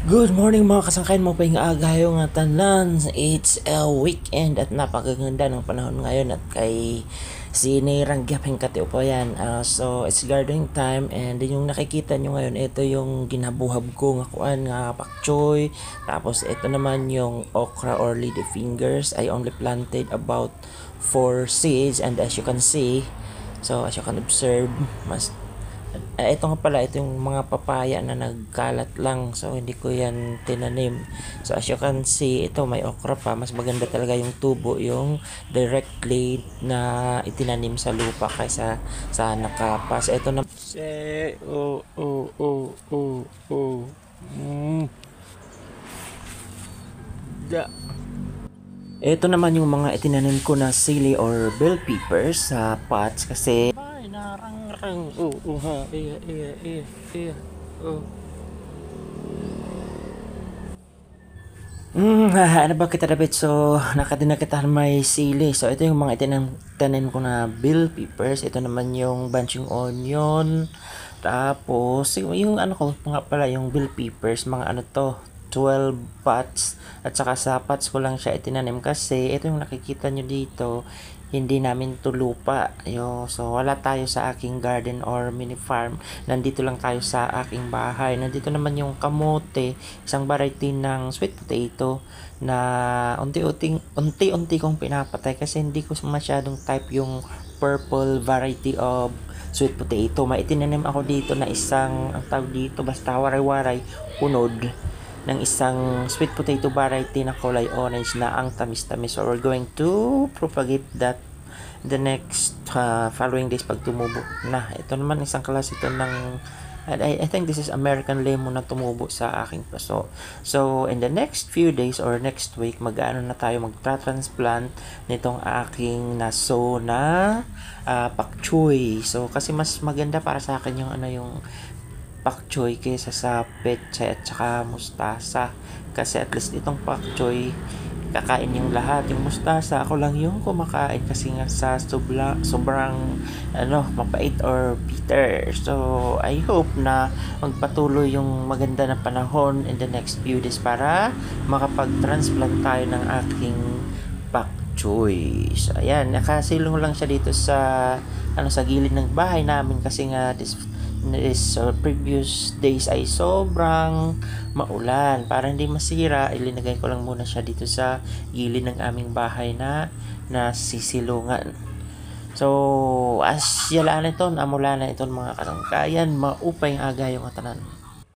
Good morning mga kasangkayan mo pa yung agayo nga tanan. It's a weekend at napakaganda ng panahon ngayon at kay sinirang gyaping kati po yan. So it's gardening time and din yung nakikita nyo ngayon, ito yung ginabuhab ko nga kuan nga pakchoy. Tapos ito naman yung okra or lady fingers. I only planted about 4 seeds and as you can see, so as you can observe, ito nga pala, ito yung mga papaya na nagkalat lang. So, hindi ko yan tinanim. So, as you can see, ito may okra pa. Mas maganda talaga yung tubo, yung directly na itinanim sa lupa kaysa sa nakapas. Ito na... Oh, oh, oh, oh, oh. Da. Ito naman yung mga itinanim ko na sili or bell peppers sa pots kasi narang ha iya oh. Ano ba kita dapat? So, nakadinakitahan may sili. So, ito yung mga tanim ko na bell peppers. Ito naman yung bunching onion. Tapos, yung ano ko, nga pala, yung bell peppers, mga ano to, 12 pots. At saka sa pots ko lang siya itinanim kasi ito yung nakikita nyo dito, hindi namin to lupa. So wala tayo sa aking garden or mini farm. Nandito lang tayo sa aking bahay. Nandito naman yung kamote, isang variety ng sweet potato na unti-unti kong pinapatay kasi hindi ko masyadong type yung purple variety of sweet potato. May itinanim ako dito na isang, ang tawag dito, basta waray-waray, unod ng isang sweet potato variety na kulay orange na ang tamis-tamis. So we're going to propagate that the next following days pag tumubo na. Ito naman isang klase ito ng I think this is American lemon na tumubo sa aking paso. So in the next few days or next week, mag-ano na tayo, magtra-transplant nitong aking naso na pak choy. So kasi mas maganda para sa akin yung ano, yung pak choy kaysa sa pechay at saka mustasa, kasi at least itong pak choy kakain yung lahat. Yung mustasa ako lang yung kumakain kasi nga sa sobrang ano, mapait or bitter. So I hope na magpatuloy yung maganda na panahon in the next few days para makapag-transplant tayo ng aking pak choy. So ayan, nakasilong lang siya dito sa ano, sa gilid ng bahay namin kasi nga this previous days ay sobrang maulan. Para hindi masira, ilinagay ko lang muna siya dito sa gilid ng aming bahay na sisilungan. So as yalaan ito, namula na ito mga kasangkayan, maupay ang aga yung atanan.